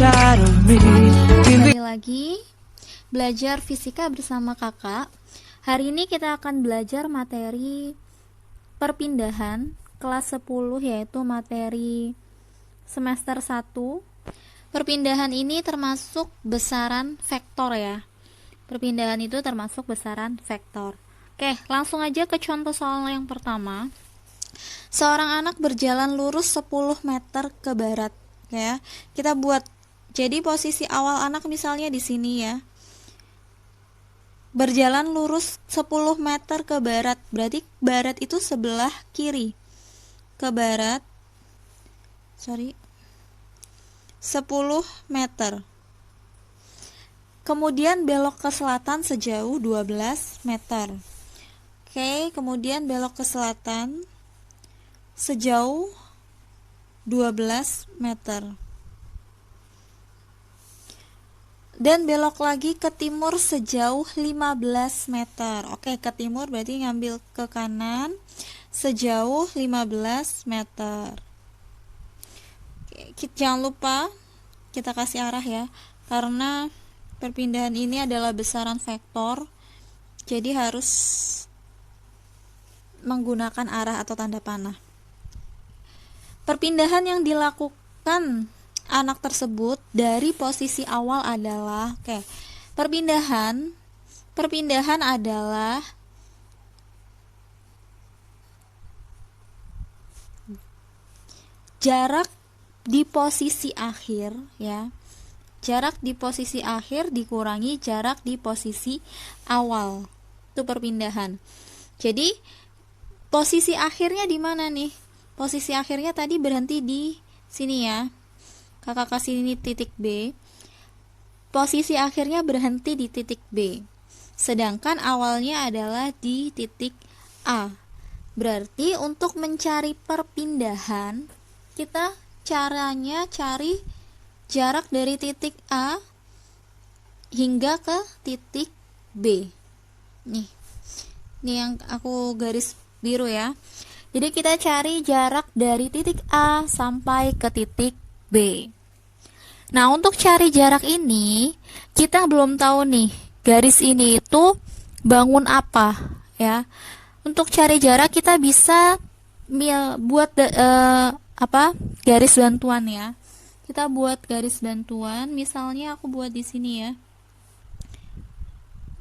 inside of me. Kembali lagi belajar fisika bersama kakak. Hari ini kita akan belajar materi perpindahan kelas 10, yaitu materi semester 1. Perpindahan ini termasuk besaran vektor ya. Perpindahan itu termasuk besaran vektor. Oke, langsung aja ke contoh soal yang pertama. Seorang anak berjalan lurus 10 meter ke barat ya. Kita buat, jadi posisi awal anak misalnya di sini ya. Berjalan lurus 10 meter ke barat, berarti barat itu sebelah kiri. Ke barat 10 meter. Kemudian belok ke selatan sejauh 12 meter. Oke, kemudian belok ke selatan sejauh 12 meter. Dan belok lagi ke timur sejauh 15 meter. Oke, ke timur berarti ngambil ke kanan sejauh 15 meter. Oke, jangan lupa kita kasih arah ya, karena perpindahan ini adalah besaran vektor, jadi harus menggunakan arah atau tanda panah. Perpindahan yang dilakukan anak tersebut dari posisi awal adalah, perpindahan adalah jarak di posisi akhir ya. Jarak di posisi akhir dikurangi jarak di posisi awal. Itu perpindahan. Jadi posisi akhirnya di mana nih? Posisi akhirnya tadi berhenti di sini ya. Kakak kasih ini titik B. Posisi akhirnya berhenti di titik B. Sedangkan awalnya adalah di titik A. Berarti untuk mencari perpindahan, kita caranya cari jarak dari titik A hingga ke titik B. Nih yang aku garis biru ya. Jadi kita cari jarak dari titik A sampai ke titik B. Nah, untuk cari jarak ini kita belum tahu nih garis ini itu bangun apa ya. Untuk cari jarak kita bisa buat garis bantuan ya. Kita buat garis bantuan, misalnya aku buat di sini ya.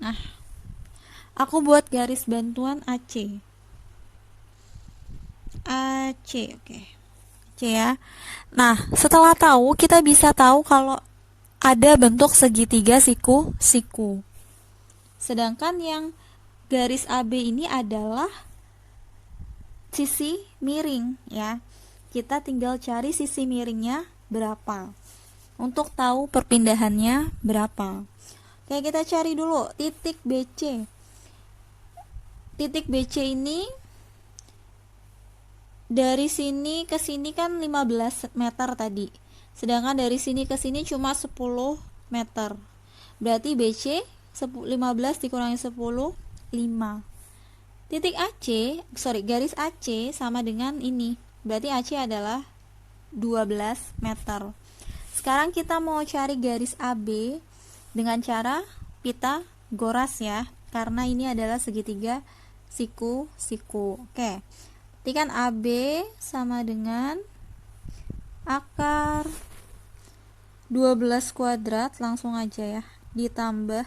Nah, aku buat garis bantuan AC. Oke. AC ya. Nah, setelah tahu, kita bisa tahu kalau ada bentuk segitiga siku. Sedangkan yang garis AB ini adalah sisi miring ya. Kita tinggal cari sisi miringnya berapa untuk tahu perpindahannya berapa. Oke, kita cari dulu titik BC. Titik BC ini dari sini ke sini kan 15 meter tadi, sedangkan dari sini ke sini cuma 10 meter. Berarti BC 15 dikurangi 10, 5. Titik garis AC sama dengan ini. Berarti AC adalah 12 meter. Sekarang kita mau cari garis AB dengan cara Pitagoras ya, karena ini adalah segitiga siku. Oke. Ketikkan AB sama dengan akar 12 kuadrat, langsung aja ya, ditambah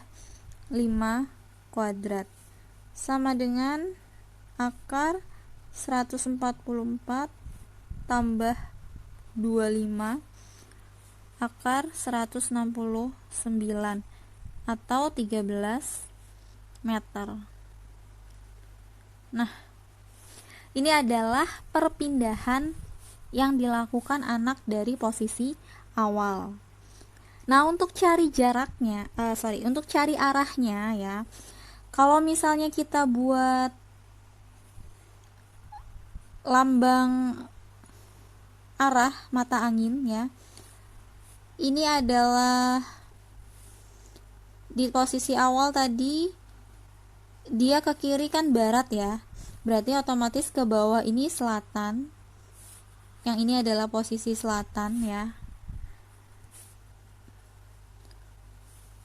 5 kuadrat sama dengan akar 144 tambah 25 akar 169 atau 13 meter. Nah, ini adalah perpindahan yang dilakukan anak dari posisi awal. Nah, untuk cari untuk cari arahnya ya. Kalau misalnya kita buat lambang arah mata angin ya. Ini adalah di posisi awal tadi, dia ke kiri kan barat ya. Berarti otomatis ke bawah ini selatan. Yang ini adalah posisi selatan ya.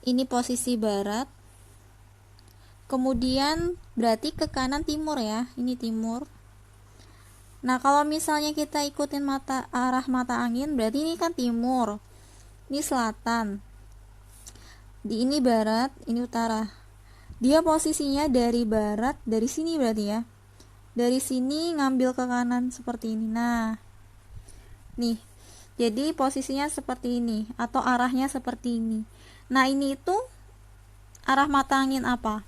Ini posisi barat. Kemudian berarti ke kanan timur ya, ini timur. Nah, kalau misalnya kita ikutin arah mata angin, berarti ini kan timur. Ini selatan. Ini barat, ini utara. Dia posisinya dari barat, dari sini berarti ya. Dari sini ngambil ke kanan seperti ini. Nah, nih. Jadi posisinya seperti ini atau arahnya seperti ini. Nah, ini itu arah mata angin apa?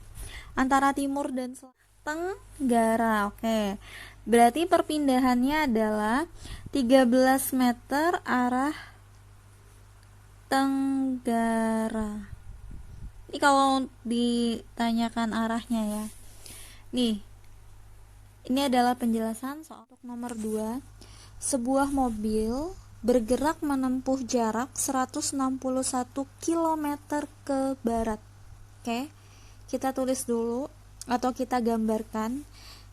Antara timur dan tenggara. Oke. Berarti perpindahannya adalah 13 meter arah tenggara. Ini kalau ditanyakan arahnya ya. Nih. Ini adalah penjelasan soal nomor 2. Sebuah mobil bergerak menempuh jarak 161 km ke barat. Oke. Kita tulis dulu atau kita gambarkan,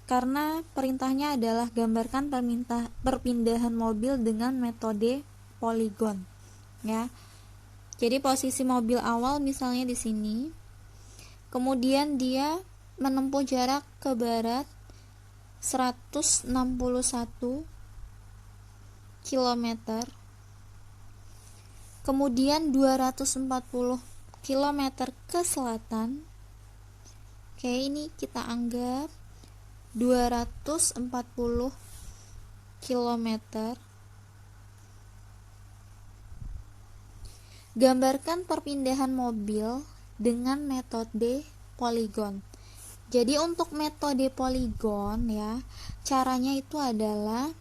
karena perintahnya adalah gambarkan perpindahan mobil dengan metode poligon ya. Jadi posisi mobil awal misalnya di sini, kemudian dia menempuh jarak ke barat 161 km, kemudian 240 km ke selatan. Oke, ini kita anggap 240 km. Gambarkan perpindahan mobil dengan metode poligon. Jadi untuk metode poligon ya, caranya itu adalah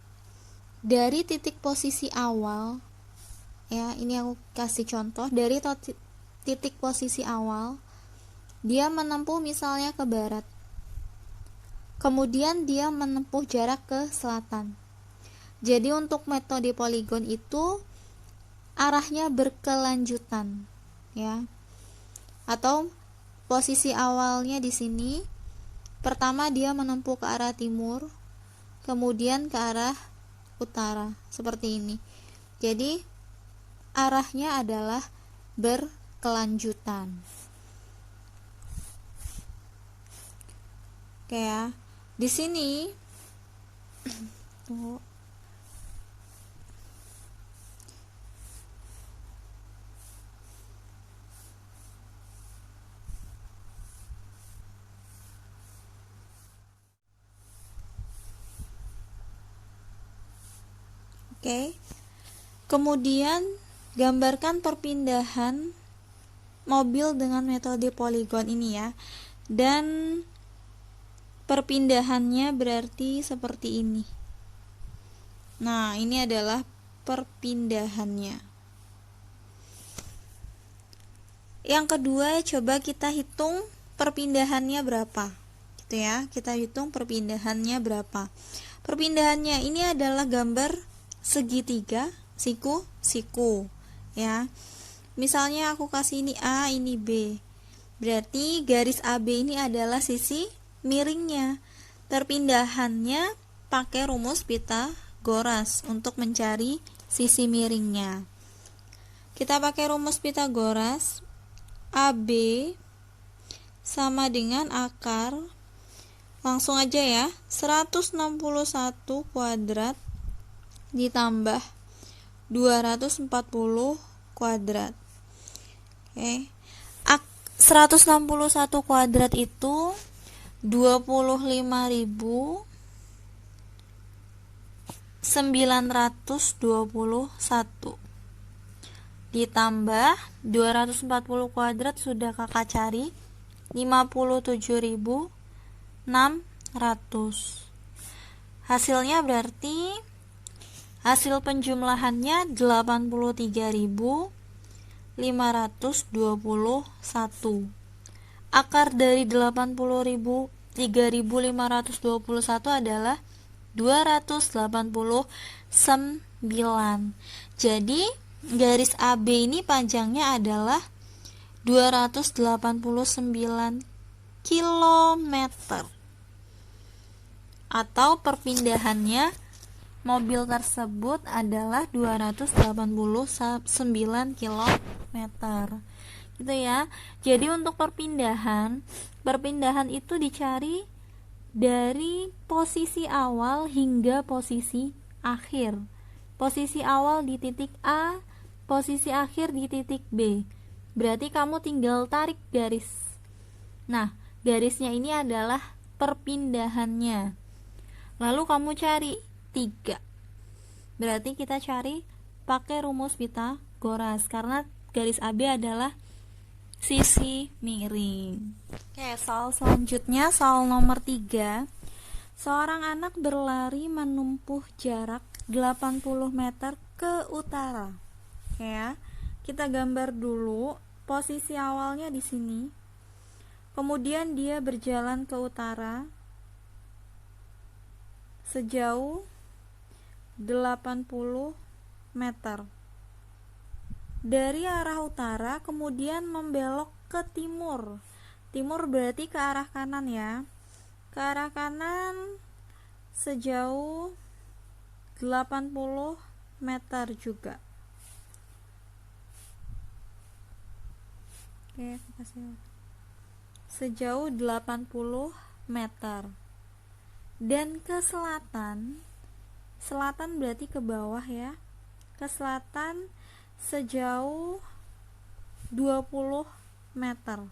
dari titik posisi awal ya, ini aku kasih contoh, dari titik posisi awal dia menempuh misalnya ke barat, kemudian dia menempuh jarak ke selatan. Jadi untuk metode poligon itu arahnya berkelanjutan ya, atau posisi awalnya di sini, pertama dia menempuh ke arah timur, kemudian ke arah utara seperti ini. Jadi arahnya adalah berkelanjutan. Oke ya. Di sini tuh. Oke. Kemudian gambarkan perpindahan mobil dengan metode poligon ini ya. Dan perpindahannya berarti seperti ini. Nah, ini adalah perpindahannya. Yang kedua, coba kita hitung perpindahannya berapa. Gitu ya, kita hitung perpindahannya berapa. Perpindahannya ini adalah gambar segitiga, siku ya. Misalnya aku kasih ini A, ini B. Berarti garis AB ini adalah sisi miringnya. Perpindahannya pakai rumus Pythagoras untuk mencari sisi miringnya. Kita pakai rumus Pythagoras. AB sama dengan akar, langsung aja ya, 161 kuadrat ditambah 240 kuadrat. Oke. 161 kuadrat itu 25.921 ditambah 240 kuadrat sudah kakak cari 57.600. Hasilnya berarti hasil penjumlahannya 83.521. Akar dari 3.521 adalah 289. Jadi garis AB ini panjangnya adalah 289 km. Atau perpindahannya mobil tersebut adalah 289 km. gitu ya. Jadi untuk perpindahan itu dicari dari posisi awal hingga posisi akhir. Posisi awal di titik A, posisi akhir di titik B. Berarti kamu tinggal tarik garis. Nah, garisnya ini adalah perpindahannya. Lalu kamu cari 3. Berarti kita cari pakai rumus Pitagoras karena garis AB adalah sisi miring. Oke, soal selanjutnya, soal nomor 3. Seorang anak berlari menempuh jarak 80 meter ke utara. Oke ya. Kita gambar dulu posisi awalnya di sini. Kemudian dia berjalan ke utara sejauh 80 meter. Dari arah utara kemudian membelok ke timur. Timur berarti ke arah kanan ya. Ke arah kanan sejauh 80 meter juga. Oke, makasih. Sejauh 80 meter. Dan ke selatan. Selatan berarti ke bawah ya. Ke selatan sejauh 20 meter.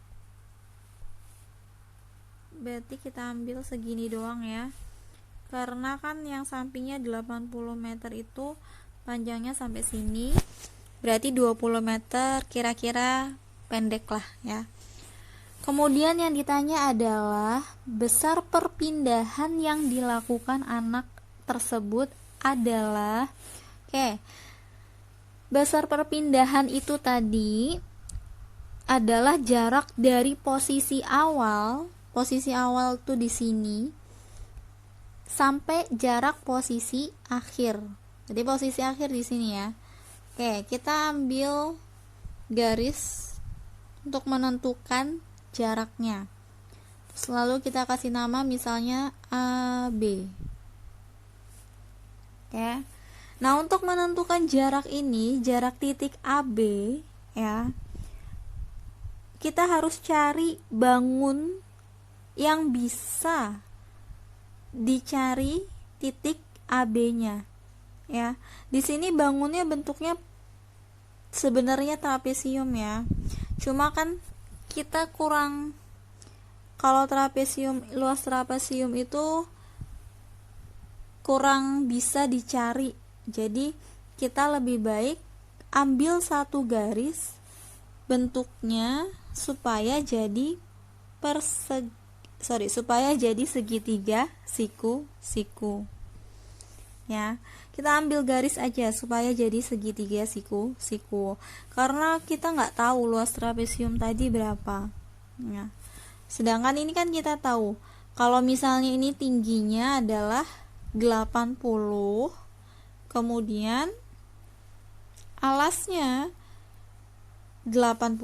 Berarti kita ambil segini doang ya. Karena kan yang sampingnya 80 meter itu panjangnya sampai sini. Berarti 20 meter kira-kira pendek lah ya. Kemudian yang ditanya adalah besar perpindahan yang dilakukan anak tersebut adalah besar perpindahan itu tadi adalah jarak dari posisi awal tuh di sini sampai jarak posisi akhir. Jadi posisi akhir di sini ya. Oke, kita ambil garis untuk menentukan jaraknya. Selalu kita kasih nama misalnya AB. Oke. Nah, untuk menentukan jarak ini, jarak titik AB ya, kita harus cari bangun yang bisa dicari titik AB-nya ya. Di sini bangunnya bentuknya sebenarnya trapesium ya. Cuma kan kita kurang, kalau trapesium, luas trapesium itu kurang bisa dicari. Jadi kita lebih baik ambil satu garis bentuknya supaya jadi supaya jadi segitiga siku ya. Kita ambil garis aja supaya jadi segitiga siku karena kita nggak tahu luas trapesium tadi berapa ya. Sedangkan ini kan kita tahu kalau misalnya ini tingginya adalah 80, kemudian alasnya 80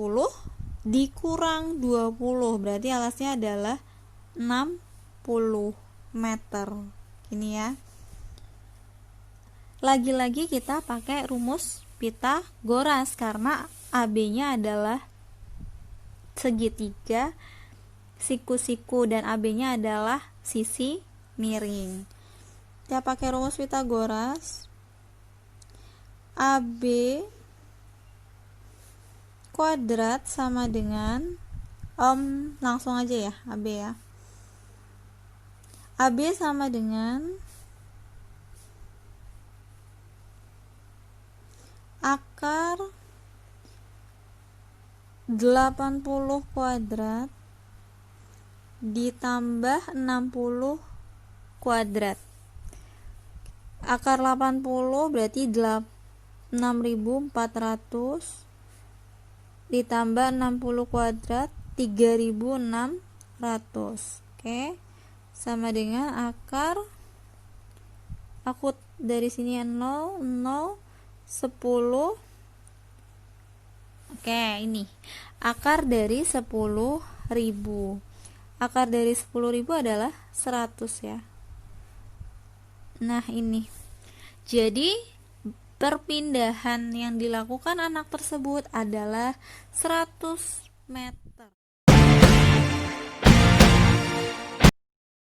dikurang 20, berarti alasnya adalah 60 meter. Ini ya. Lagi-lagi kita pakai rumus Pitagoras karena AB-nya adalah segitiga siku-siku dan AB-nya adalah sisi miring. Kita pakai rumus Pitagoras. AB kuadrat sama dengan langsung aja ya, AB ya. AB sama dengan akar 80 kuadrat ditambah 60 kuadrat. Akar 80 berarti 6.400 ditambah 60 kuadrat 3.600. Oke. Sama dengan akar, aku dari sini 0 10. Oke, ini akar dari 10.000. Akar dari 10.000 adalah 100 ya. Nah, ini. Jadi perpindahan yang dilakukan anak tersebut adalah 100 meter.